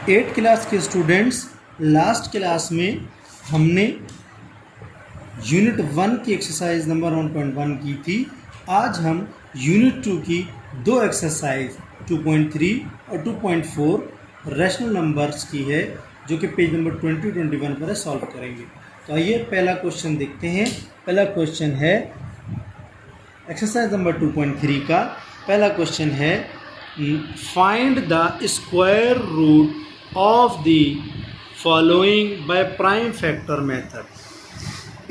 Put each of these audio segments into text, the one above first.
8th class के students, last class में हमने यूनिट 1 की एक्सरसाइज नंबर 1.1 की थी। आज हम यूनिट 2 की दो एक्सरसाइज 2.3 और 2.4 रैशनल नंबर्स की है, जो कि पेज नंबर 20-21 पर सॉल्व करेंगे। तो आइए पहला क्वेश्चन देखते हैं। पहला क्वेश्चन है एक्सरसाइज नंबर 2.3 का। पहला क्वेश्चन है find the square root of the following by prime factor method.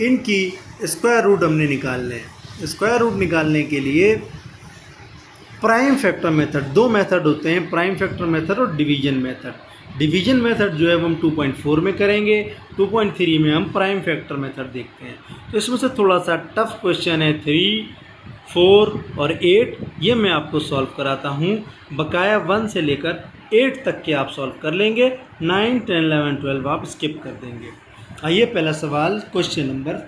इनकी स्क्वायर रूट हमने निकालने हैं। स्क्वायर रूट निकालने के लिए प्राइम फैक्टर मेथड, दो मेथड होते हैं, प्राइम फैक्टर मेथड और डिवीजन मेथड। डिवीजन मेथड जो है वो हम 2.4 में करेंगे, 2.3 में हम प्राइम फैक्टर मेथड देखते हैं। तो इसमें से थोड़ा सा टफ क्वेश्चन है 3, 4 और 8, ये मैं आपको सॉल्व कराता हूँ। बकाया 1 से लेकर 8 तक के आप सॉल्व कर लेंगे, 9, 10, 11, 12 आप स्किप कर देंगे। आइए पहला सवाल क्वेश्चन नंबर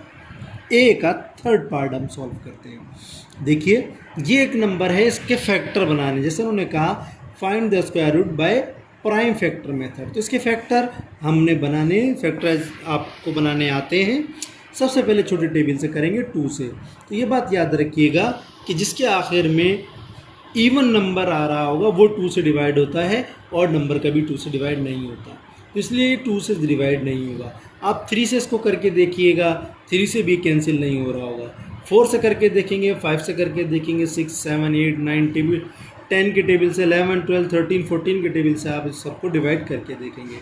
ए का थर्ड पार्ट हम सॉल्व करते हैं। देखिए ये एक नंबर है, इसके फैक्टर बनाने, जैसे उन्होंने कहा find the square root by prime factor method. तो इसके फैक्टर हमने बनाने, फैक्टर आपको बनाने आते हैं। सबसे पहले छोटे टेबल से करेंगे 2 से। तो ये बात याद रखिएगा कि जिसके आखिर में इवन नंबर आ रहा होगा वो 2 से डिवाइड होता है, और नंबर कभी 2 से डिवाइड नहीं होता, तो इसलिए 2 से डिवाइड नहीं होगा। आप 3 से इसको करके देखिएगा, 3 से भी कैंसिल नहीं हो रहा होगा। 4 से करके देखेंगे, 5 से करके देखेंगे, 6, 7, 8, 9 टेबल, 10 के टेबल से 11, 12, 13, 14 के टेबल से आप इस सबको डिवाइड करके देखेंगे।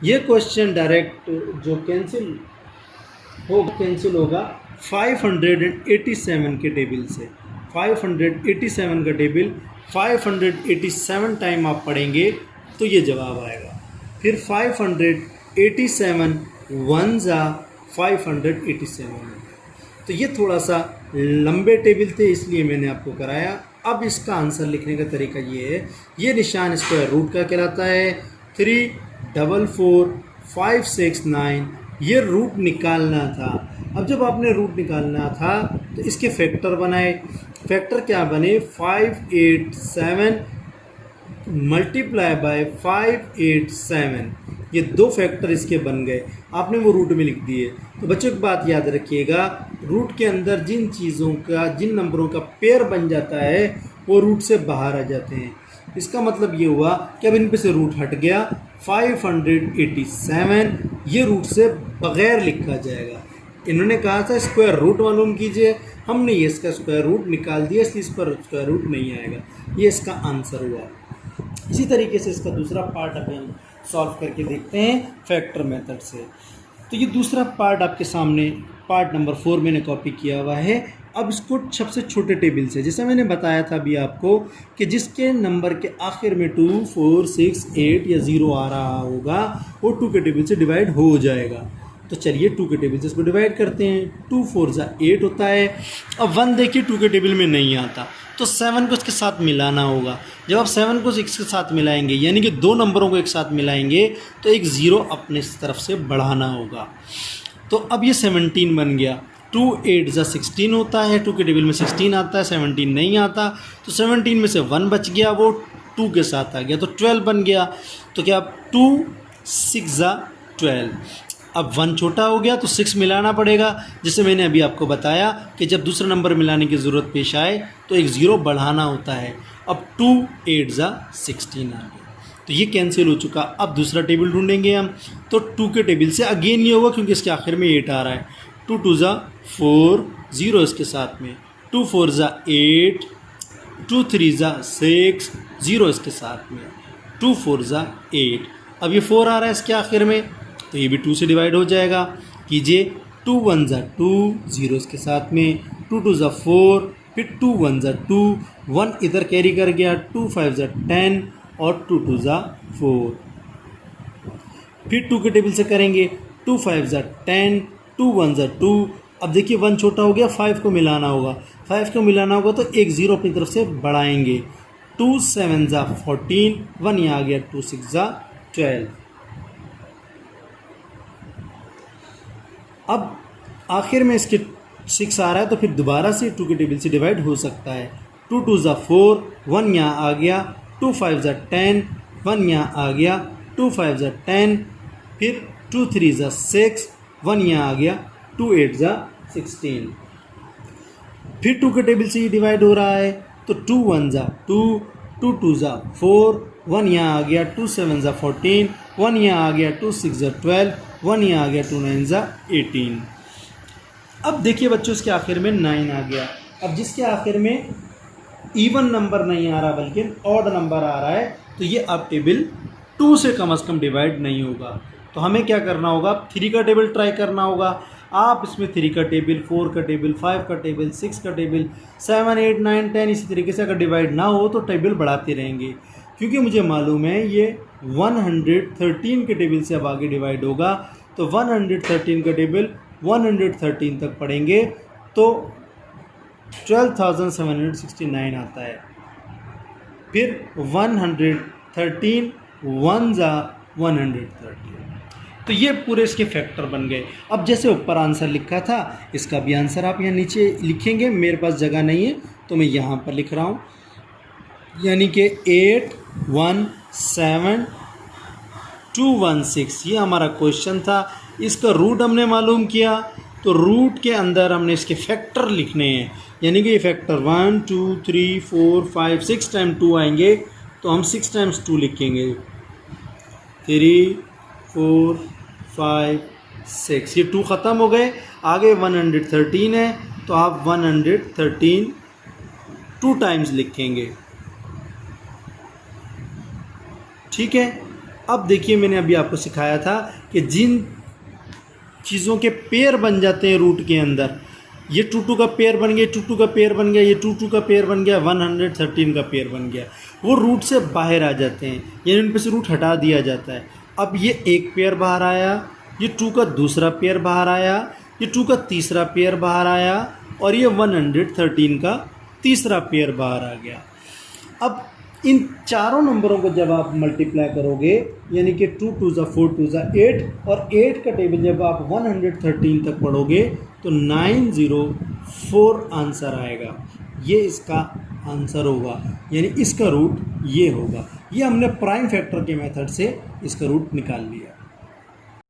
ये क्वेश्चन डायरेक्ट जो कैंसिल होगा 587 के टेबल से। 587 का टेबल 587 टाइम आप पढ़ेंगे तो ये जवाब आएगा। फिर 587 1 जा 587। तो ये थोड़ा सा लंबे टेबल थे, इसलिए मैंने आपको कराया। अब इसका आंसर लिखने का तरीका ये है, ये निशान स्क्वायर रूट का कहलाता है। 3, 4, 4, 5, 6, 9 ये रूट निकालना था। अब जब आपने रूट निकालना था तो इसके फैक्टर बनाए। फैक्टर क्या बने? 587 मल्टीप्लाई बाय 587, ये दो फैक्टर इसके बन गए। आपने वो रूट में लिख दिए। तो बच्चों की बात याद रखिएगा, रूट के अंदर जिन चीज़ों का, जिन नंबरों का पेयर बन जाता है वो रूट से बाहर आ जाते हैं। इसका मतलब ये हुआ कि अब इन पे से रूट हट गया। 587 ये रूट से बग़ैर लिखा जाएगा। इन्होंने कहा था स्क्वायर रूट मालूम कीजिए, हमने ये इसका स्क्वायर रूट निकाल दिया, इसलिए इस पर स्क्वायर रूट नहीं आएगा। ये इसका आंसर हुआ। इसी तरीके से इसका दूसरा पार्ट अभी हम सॉल्व करके देखते हैं फैक्टर मेथड से। तो ये दूसरा पार्ट आपके सामने पार्ट नंबर 4 मैंने कॉपी किया हुआ है। अब इसको सबसे छोटे टेबल से, जैसे मैंने बताया था अभी आपको कि जिसके नंबर के आखिर में 2, 4, 6, 8 या 0 आ रहा होगा वो 2 के टेबल से डिवाइड हो जाएगा। तो चलिए 2 के टेबल से इसको डिवाइड करते हैं। 2, 4 जा 8 होता है। अब 1 देखिए 2 के टेबल में नहीं आता, तो 7 को इसके साथ मिलाना होगा। जब आप 7 को 6 के साथ मिलाएंगे, यानी कि दो नंबरों को एक साथ मिलाएंगे, तो एक 0 अपने तरफ से बढ़ाना होगा। तो अब ये 17 बन गया। 2, 8 जा 16 होता है, 2 के टेबल में 16 आता है, 17 नहीं आता। तो 17 में से 1 बच गया, वो 2 के साथ आ गया, तो 12 बन गया। तो क्या 2, 6 जा 12। अब 1 छोटा हो गया तो 6 मिलाना पड़ेगा, जैसे मैंने अभी आपको बताया कि जब दूसरा नंबर मिलाने की ज़रूरत पेश आए तो एक 0 बढ़ाना होता है। अब 2, 8 जा 16 आ गया, तो ये कैंसिल हो चुका। अब दूसरा टेबल ढूंढेंगे हम, तो 2 के टेबल से अगेन ये होगा क्योंकि इसके आखिर में 8 आ रहा है। 2, 2 जा 4, 0 इसके साथ में। 2, 4 जा 8, 2, 3 जा 6, 0 इसके साथ में। 2, 4 जा 8। अब ये 4 आ रहा है इसके आखिर में, तो ये भी 2 से डिवाइड हो जाएगा। कीजिए 2, 1 जा 2, 0 इसके साथ में। 2, 2 जा 4, फिर 2, 1 जा 2, 1 इधर कैरी कर गया। 2, 5 जा 10 और 2, 2 जा 4। फिर 2 के टेबल से करेंगे। 2, 5 जा 10, 2, 1 जा 2। अब देखिए 1 छोटा हो गया, 5 को मिलाना होगा। 5 को मिलाना होगा तो एक 0 अपनी तरफ से बढ़ाएंगे। 2, 7 जा 14, 1 यहाँ आ गया। 2, 6 जा 12। अब आखिर में इसके 6 आ रहा है, तो फिर दोबारा से 2 के टेबल से डिवाइड हो सकता है। 2, 2 जा 4, 1 यहाँ आ गया। 2, 5 जा 10, 1 यहाँ आ गया। 2 5 ज़ा 10, फिर 2 3 ज़ा 6, 1 यहाँ आ गया, 2 8 ज़ा 16। फिर 2 के टेबल से ये डिवाइड हो रहा है, तो 2 1 ज़ा 2, 2 2 ज़ा 4, 1 यहाँ आ गया, 2 7 ज़ा 14, 1 यहाँ आ गया, 2 6 ज़ा 12, 1 यहाँ आ गया, 2 9 ज़ा 18। अब देखिए बच्चों, इसके आखिर में 9 आ गया। अब जिसके आखिर में इवन नंबर नहीं आ रहा बल्कि ऑड नंबर आ रहा है, तो ये अब टेबल 2 से कम डिवाइड नहीं होगा। तो हमें क्या करना होगा, 3 का टेबल ट्राई करना होगा। आप इसमें 3 का टेबल, 4 का टेबल, 5 का टेबल, 6 का टेबल, 7 8 9 10 इसी तरीके से अगर डिवाइड ना हो तो टेबल बढ़ाते रहेंगे, क्योंकि मुझे मालूम है ये 113 के टेबल से अब आगे डिवाइड होगा। तो 113 का टेबल 113 तक पढ़ेंगे तो 12,769 आता है। फिर 113 1 ज़ा 113, तो ये पूरे इसके फैक्टर बन गए। अब जैसे ऊपर आंसर लिखा था, इसका भी आंसर आप यहाँ नीचे लिखेंगे। मेरे पास जगह नहीं है तो मैं यहाँ पर लिख रहा हूँ, यानी कि 8 1 7 2 1 6 ये हमारा क्वेश्चन था। इसका रूट हमने मालूम किया, तो रूट के अंदर हमने इसके फैक्टर लिखने हैं, यानी कि ये फैक्टर 1 2 3 4 5 6 टाइम 2 आएंगे, तो हम 6 टाइम्स 2 लिखेंगे, 3 4 5 6, ये 2 ख़त्म हो गए। आगे 113 है, तो आप 113 2 टाइम्स लिखेंगे। ठीक है। अब देखिए, मैंने अभी आपको सिखाया था कि जिन चीज़ों के पेयर बन जाते हैं रूट के अंदर, ये 2 2 का पेयर बन गया, 2 2 का पेयर बन गया, ये 2 2 का पेयर बन गया, 113 का पेयर बन गया, वो रूट से बाहर आ जाते हैं, यानी उन पर से रूट हटा दिया जाता है। अब ये एक पेयर बाहर आया, ये 2 का दूसरा पेयर बाहर आया, ये 2 का तीसरा पेयर बाहर आया, और ये 113 का तीसरा पेयर बाहर आ गया। अब इन चारों नंबरों को जब आप मल्टीप्लाई करोगे, यानी कि 2 2 ज़ा 4 2 ज़ा 8, और 8 का टेबल जब आप 113 तक पढ़ोगे तो 904 आंसर आएगा। ये इसका आंसर होगा, यानी इसका रूट ये होगा। ये हमने प्राइम फैक्टर के मेथड से इसका रूट निकाल लिया।